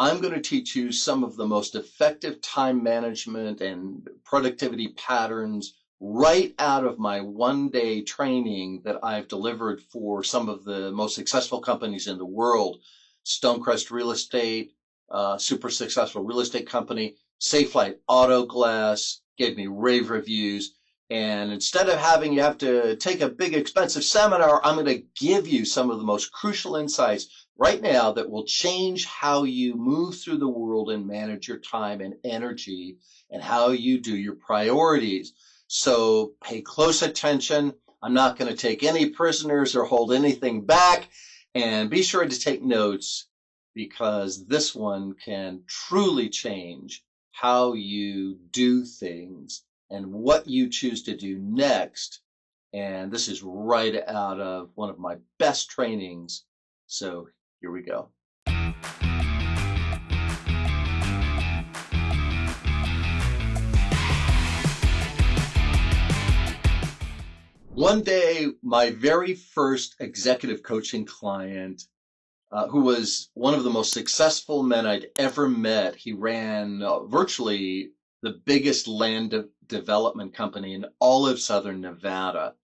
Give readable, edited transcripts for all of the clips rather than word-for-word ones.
I'm going to teach you some of the most effective time management and productivity patterns right out of my one-day training that I've delivered for some of the most successful companies in the world. Stonecrest Real Estate, super successful real estate company. Safelite Auto Glass gave me rave reviews. And instead of having you have to take a big expensive seminar, I'm going to give you some of the most crucial insights right now that will change how you move through the world and manage your time and energy and how you do your priorities. So pay close attention. I'm not going to take any prisoners or hold anything back. And be sure to take notes because this one can truly change how you do things and what you choose to do next. And this is right out of one of my best trainings. So here we go. One day, my very first executive coaching client, who was one of the most successful men I'd ever met, he ran virtually the biggest land development company in all of Southern Nevada.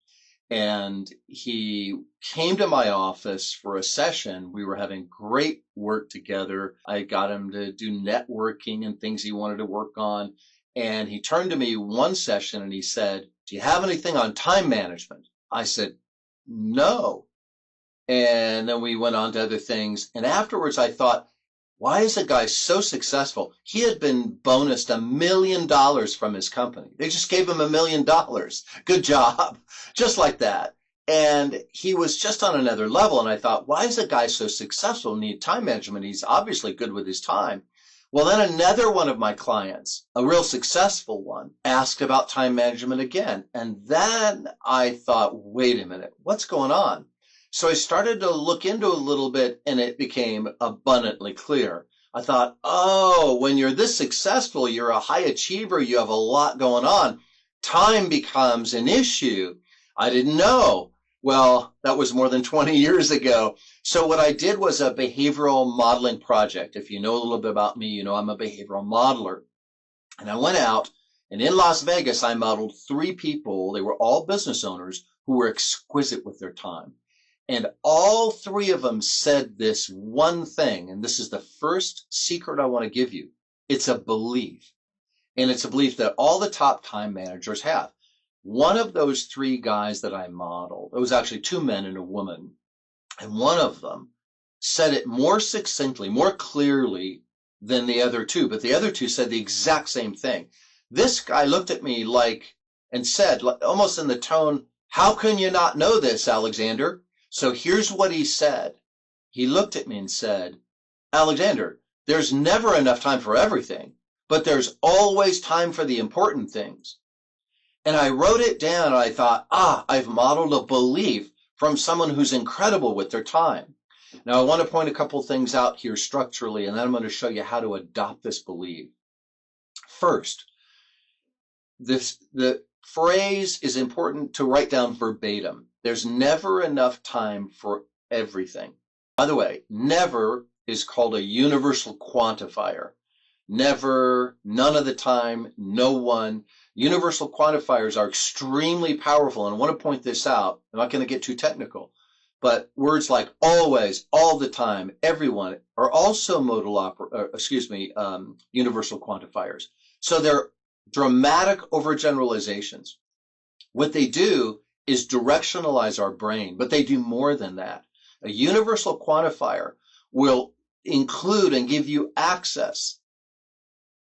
And he came to my office for a session. We were having great work together. I got him to do networking and things he wanted to work on. And he turned to me one session and he said, "Do you have anything on time management?" I said, "No." And then we went on to other things. And afterwards I thought, why is a guy so successful? He had been bonused $1 million from his company. They just gave him $1 million. Good job. Just like that. And he was just on another level. And I thought, why is a guy so successful? Need time management. He's obviously good with his time. Well, then another one of my clients, a real successful one, asked about time management again. And then I thought, wait a minute, what's going on? So I started to look into a little bit and it became abundantly clear. I thought, oh, when you're this successful, you're a high achiever, you have a lot going on. Time becomes an issue. I didn't know. Well, that was more than 20 years ago. So what I did was a behavioral modeling project. If you know a little bit about me, you know I'm a behavioral modeler. And I went out and in Las Vegas, I modeled 3 people. They were all business owners who were exquisite with their time. And all 3 of them said this one thing, and this is the first secret I want to give you. It's a belief. And it's a belief that all the top time managers have. One of those 3 guys that I modeled, it was actually 2 men and a woman, and one of them said it more succinctly, more clearly than the other 2, but the other 2 said the exact same thing. This guy looked at me and said, almost in the tone, "How can you not know this, Alexander?" So here's what he said. He looked at me and said, "Alexander, there's never enough time for everything, but there's always time for the important things." And I wrote it down and I thought, I've modeled a belief from someone who's incredible with their time. Now I want to point a couple things out here structurally, and then I'm going to show you how to adopt this belief. First, the phrase is important to write down verbatim. There's never enough time for everything. By the way, never is called a universal quantifier. Never, none of the time, no one. Universal quantifiers are extremely powerful, and I want to point this out. I'm not going to get too technical, but words like always, all the time, everyone are also universal quantifiers. So they're dramatic overgeneralizations. What they do is directionalize our brain, but they do more than that. A universal quantifier will include and give you access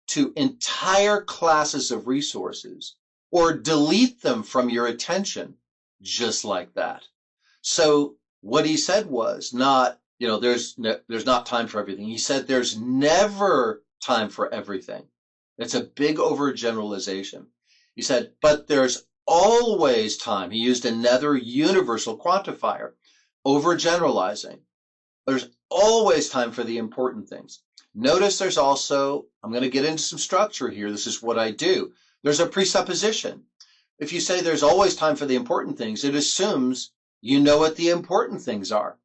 to entire classes of resources or delete them from your attention just like that. So what he said was not, there's not time for everything. He said there's never time for everything. That's a big overgeneralization. He said, but there's always time. He used another universal quantifier, overgeneralizing. There's always time for the important things. Notice there's also, I'm going to get into some structure here. This is what I do. There's a presupposition. If you say there's always time for the important things, it assumes you know what the important things are.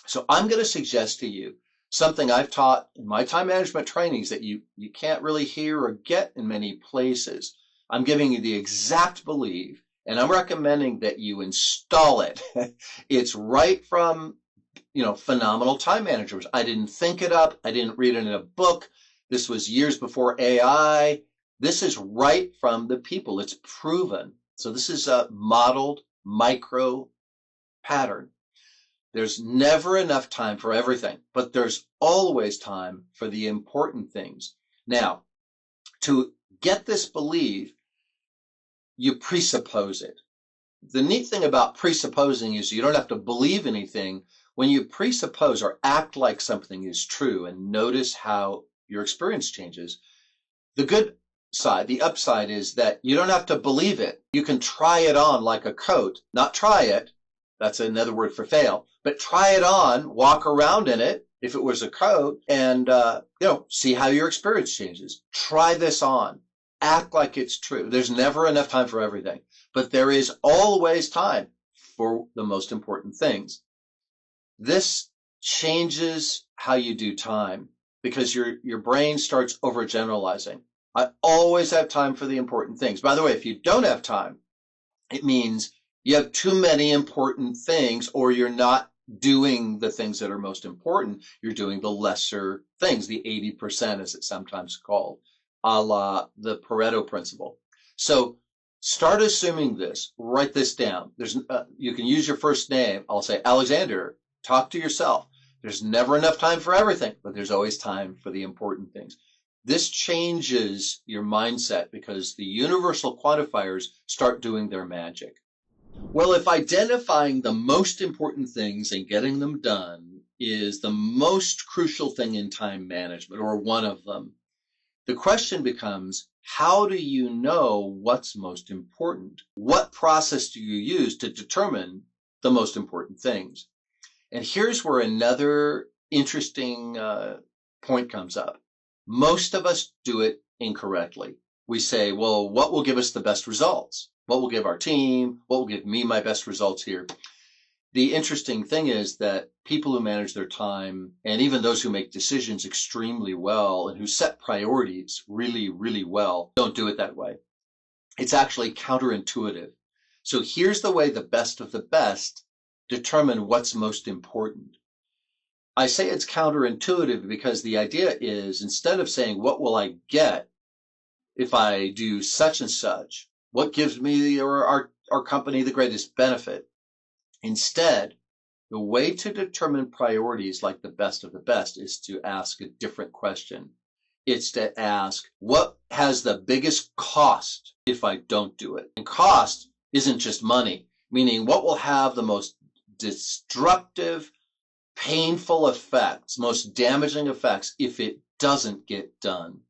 So I'm going to suggest to you Something I've taught in my time management trainings that you can't really hear or get in many places. I'm giving you the exact belief, and I'm recommending that you install it. It's right from, phenomenal time managers. I didn't think it up. I didn't read it in a book. This was years before AI. This is right from the people. It's proven. So this is a modeled micro pattern. There's never enough time for everything, but there's always time for the important things. Now, to get this belief, you presuppose it. The neat thing about presupposing is you don't have to believe anything. When you presuppose or act like something is true and notice how your experience changes, the good side, the upside is that you don't have to believe it. You can try it on like a coat, not try it. That's another word for fail, but try it on, walk around in it if it was a coat, and see how your experience changes. Try this on. Act like it's true. There's never enough time for everything, but there is always time for the most important things. This changes how you do time because your brain starts overgeneralizing. I always have time for the important things. By the way, if you don't have time, it means you have too many important things, or you're not doing the things that are most important. You're doing the lesser things, the 80%, as it's sometimes called, a la the Pareto principle. So start assuming this. Write this down. You can use your first name. I'll say, Alexander, talk to yourself. There's never enough time for everything, but there's always time for the important things. This changes your mindset because the universal quantifiers start doing their magic. Well, if identifying the most important things and getting them done is the most crucial thing in time management, or one of them, the question becomes, how do you know what's most important? What process do you use to determine the most important things? And here's where another interesting point comes up. Most of us do it incorrectly. We say, well, what will give us the best results? What will give our team? What will give me my best results here? The interesting thing is that people who manage their time, and even those who make decisions extremely well and who set priorities really, really well, don't do it that way. It's actually counterintuitive. So here's the way the best of the best determine what's most important. I say it's counterintuitive because the idea is, instead of saying, what will I get if I do such and such? What gives me or our company the greatest benefit? Instead, the way to determine priorities like the best of the best is to ask a different question. It's to ask, what has the biggest cost if I don't do it? And cost isn't just money, meaning what will have the most destructive, painful effects, most damaging effects if it doesn't get done.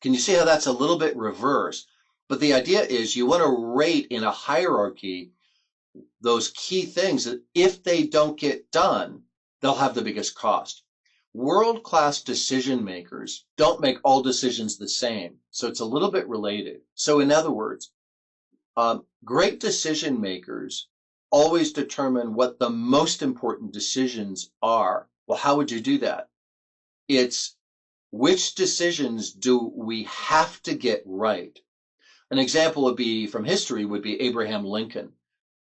Can you see how that's a little bit reverse? But the idea is you want to rate in a hierarchy those key things that if they don't get done, they'll have the biggest cost. World-class decision makers don't make all decisions the same. So it's a little bit related. So in other words, great decision makers always determine what the most important decisions are. Well, how would you do that? It's which decisions do we have to get right? An example would be from history would be Abraham Lincoln.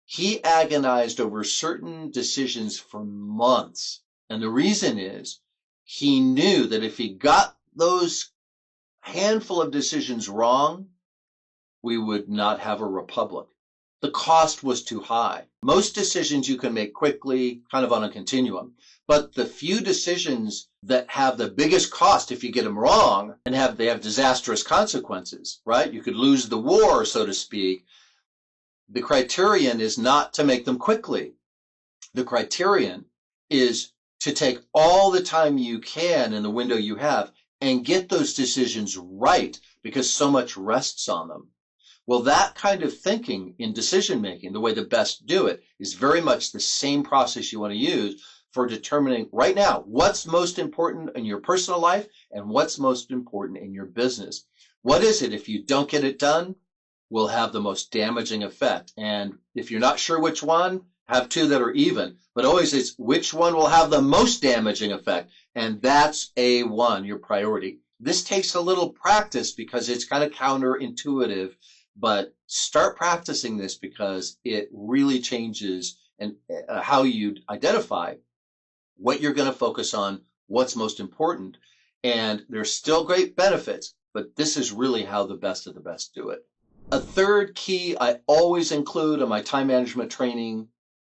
He agonized over certain decisions for months. And the reason is he knew that if he got those handful of decisions wrong, we would not have a republic. The cost was too high. Most decisions you can make quickly, kind of on a continuum. But the few decisions that have the biggest cost if you get them wrong and they have disastrous consequences, right? You could lose the war, so to speak. The criterion is not to make them quickly. The criterion is to take all the time you can in the window you have and get those decisions right because so much rests on them. Well, that kind of thinking in decision making, the way the best do it, is very much the same process you want to use for determining right now what's most important in your personal life and what's most important in your business. What is it, if you don't get it done, will have the most damaging effect? And if you're not sure which one, have two that are even, but always it's which one will have the most damaging effect. And that's A1, your priority. This takes a little practice because it's kind of counterintuitive, but start practicing this because it really changes and how you identify what you're going to focus on, what's most important. And there's still great benefits, but this is really how the best of the best do it. A third key I always include in my time management training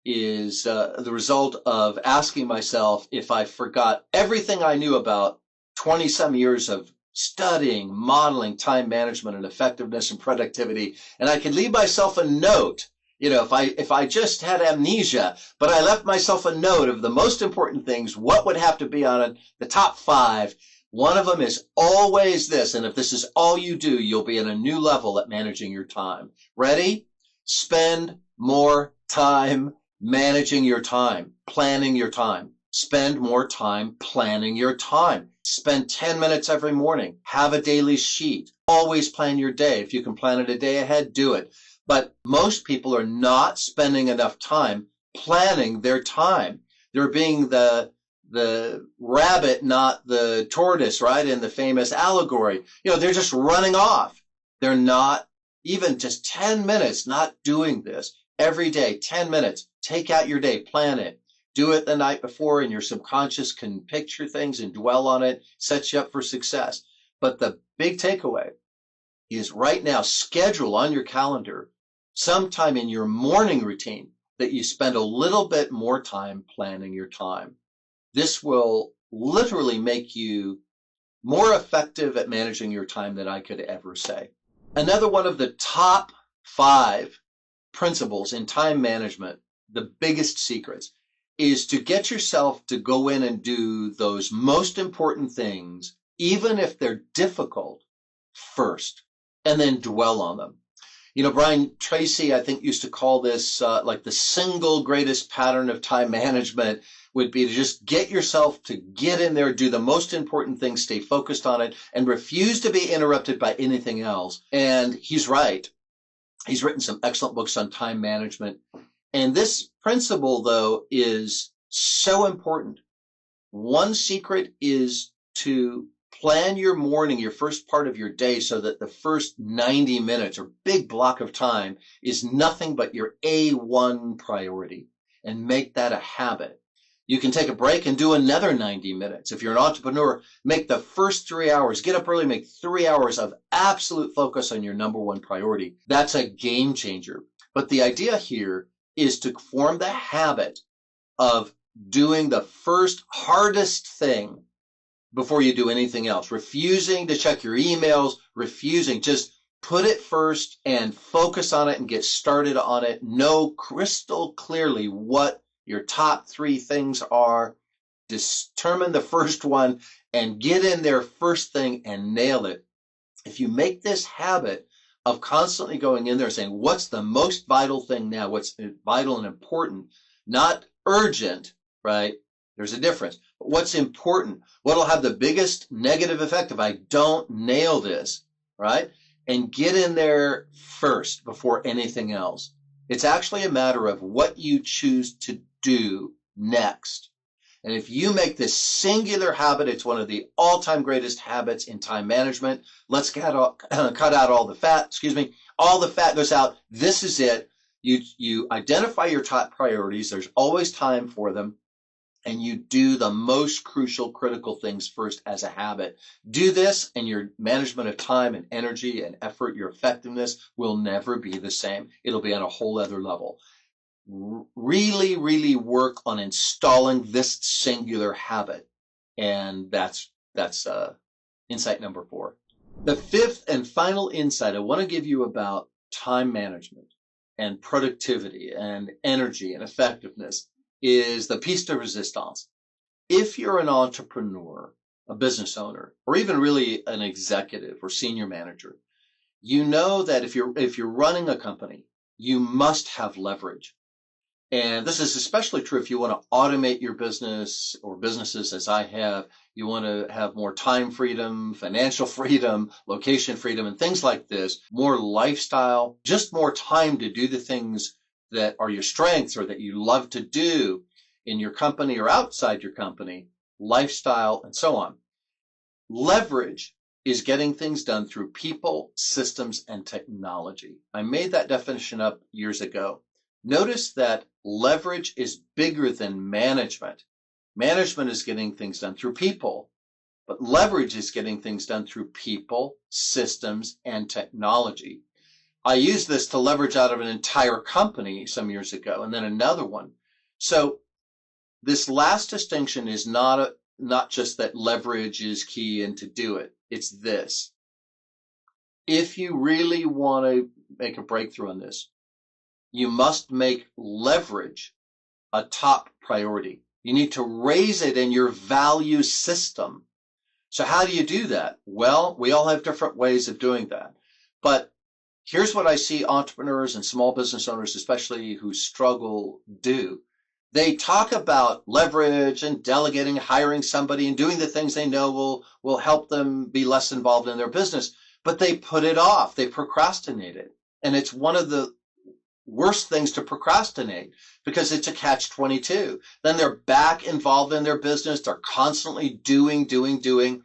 is the result of asking myself if I forgot everything I knew about 20 some years of studying, modeling time management and effectiveness and productivity, and I could leave myself a note. If I just had amnesia, but I left myself a note of the most important things, what would have to be on it, the top 5. One of them is always this, and if this is all you do, you'll be at a new level at managing your time. Ready? Spend more time managing your time, planning your time. Spend more time planning your time. Spend 10 minutes every morning. Have a daily sheet. Always plan your day. If you can plan it a day ahead, do it. But most people are not spending enough time planning their time. They're being the rabbit, not the tortoise, right? In the famous allegory. They're just running off. They're not even just 10 minutes, not doing this every day, 10 minutes. Take out your day, plan it. Do it the night before, and your subconscious can picture things and dwell on it, sets you up for success. But the big takeaway is right now, schedule on your calendar sometime in your morning routine that you spend a little bit more time planning your time. This will literally make you more effective at managing your time than I could ever say. Another one of the top 5 principles in time management, the biggest secrets, is to get yourself to go in and do those most important things, even if they're difficult, first, and then dwell on them. Brian Tracy, I think, used to call this like the single greatest pattern of time management would be to just get yourself to get in there, do the most important thing, stay focused on it, and refuse to be interrupted by anything else. And he's right. He's written some excellent books on time management. And this principle, though, is so important. One secret is to plan your morning, your first part of your day, so that the first 90 minutes or big block of time is nothing but your A1 priority, and make that a habit. You can take a break and do another 90 minutes. If you're an entrepreneur, make the first 3 hours, get up early, make 3 hours of absolute focus on your number one priority. That's a game changer. But the idea here is to form the habit of doing the first hardest thing before you do anything else. Refusing to check your emails, just put it first and focus on it and get started on it. Know crystal clearly what your top 3 things are. Determine the first one and get in there first thing and nail it. If you make this habit of constantly going in there saying, what's the most vital thing now? What's vital and important? Not urgent, right? There's a difference. But what's important? What'll have the biggest negative effect if I don't nail this, right? And get in there first before anything else. It's actually a matter of what you choose to do next. And if you make this singular habit, it's one of the all-time greatest habits in time management. Let's cut out all the fat. All the fat goes out. This is it. You identify your top priorities. There's always time for them. And you do the most crucial, critical things first as a habit. Do this, and your management of time and energy and effort, your effectiveness will never be the same. It'll be on a whole other level. Really, really work on installing this singular habit. And that's insight number 4. The 5th and final insight I want to give you about time management and productivity and energy and effectiveness is the piece de resistance. If you're an entrepreneur, a business owner, or even really an executive or senior manager, you know that if you're running a company, you must have leverage. And this is especially true if you want to automate your business or businesses as I have. You want to have more time freedom, financial freedom, location freedom, and things like this, more lifestyle, just more time to do the things that are your strengths or that you love to do in your company or outside your company, lifestyle, and so on. Leverage is getting things done through people, systems, and technology. I made that definition up years ago. Notice that leverage is bigger than management. Management is getting things done through people, but leverage is getting things done through people, systems, and technology. I used this to leverage out of an entire company some years ago, and then another one. So this last distinction is not just that leverage is key and to do it. It's this. If you really want to make a breakthrough on this, you must make leverage a top priority. You need to raise it in your value system. So how do you do that? Well, we all have different ways of doing that. But here's what I see entrepreneurs and small business owners, especially who struggle, do. They talk about leverage and delegating, hiring somebody, and doing the things they know will help them be less involved in their business. But they put it off. They procrastinate it. And it's one of the worst things to procrastinate because it's a catch-22. Then they're back involved in their business. They're constantly doing,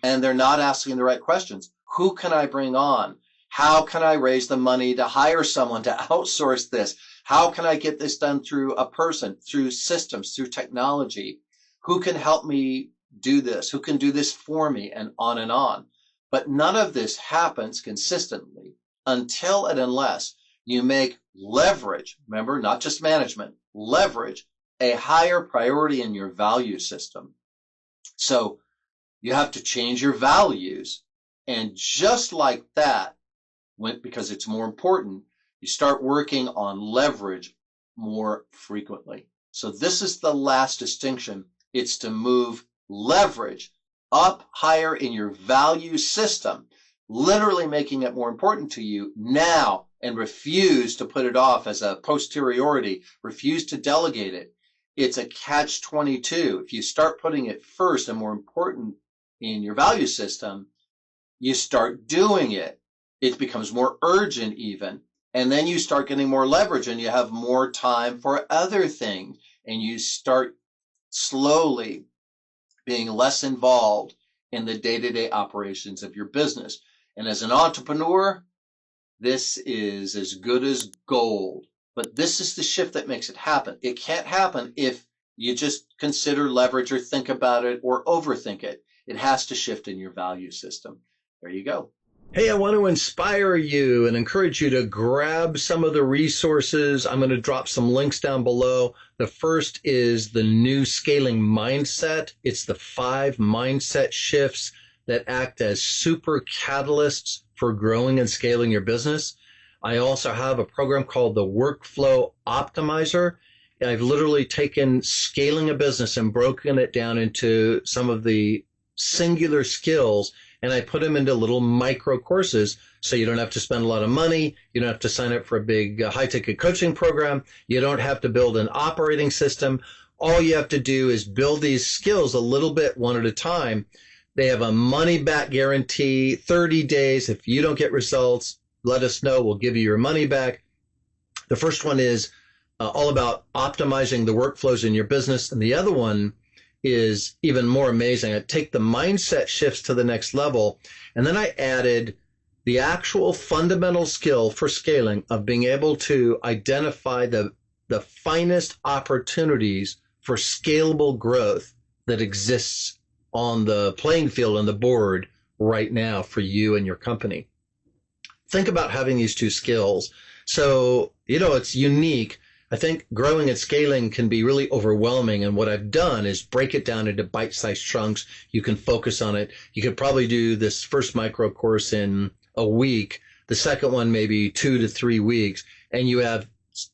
and they're not asking the right questions. Who can I bring on? How can I raise the money to hire someone to outsource this? How can I get this done through a person, through systems, through technology? Who can help me do this? Who can do this for me? And on and on. But none of this happens consistently until and unless you make leverage, remember, not just management, leverage a higher priority in your value system. So you have to change your values. And just like that, because it's more important, you start working on leverage more frequently. So this is the last distinction. It's to move leverage up higher in your value system, literally making it more important to you now, and refuse to put it off as a posteriority, refuse to delegate it. It's a catch-22. If you start putting it first and more important in your value system, you start doing it. It becomes more urgent even. And then you start getting more leverage and you have more time for other things. And you start slowly being less involved in the day-to-day operations of your business. And as an entrepreneur, this is as good as gold. But this is the shift that makes it happen. It can't happen if you just consider leverage or think about it or overthink it. It has to shift in your value system. There you go. Hey, I want to inspire you and encourage you to grab some of the resources. I'm going to drop some links down below. The first is the new scaling mindset. It's the 5 mindset shifts that act as super catalysts for growing and scaling your business. I also have a program called the Workflow Optimizer. I've literally taken scaling a business and broken it down into some of the singular skills, and I put them into little micro courses so you don't have to spend a lot of money. You don't have to sign up for a big high-ticket coaching program. You don't have to build an operating system. All you have to do is build these skills a little bit one at a time. They have a money-back guarantee, 30 days. If you don't get results, let us know. We'll give you your money back. The first one is all about optimizing the workflows in your business. And the other one is even more amazing. I take the mindset shifts to the next level. And then I added the actual fundamental skill for scaling of being able to identify the finest opportunities for scalable growth that exists on the playing field on the board right now for you and your company. Think about having these 2 skills. So, it's unique. I think growing and scaling can be really overwhelming. And what I've done is break it down into bite-sized chunks. You can focus on it. You could probably do this first micro course in a week, the second one maybe 2 to 3 weeks, and you have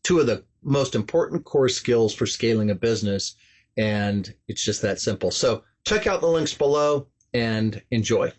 2 of the most important core skills for scaling a business. And it's just that simple. So check out the links below and enjoy.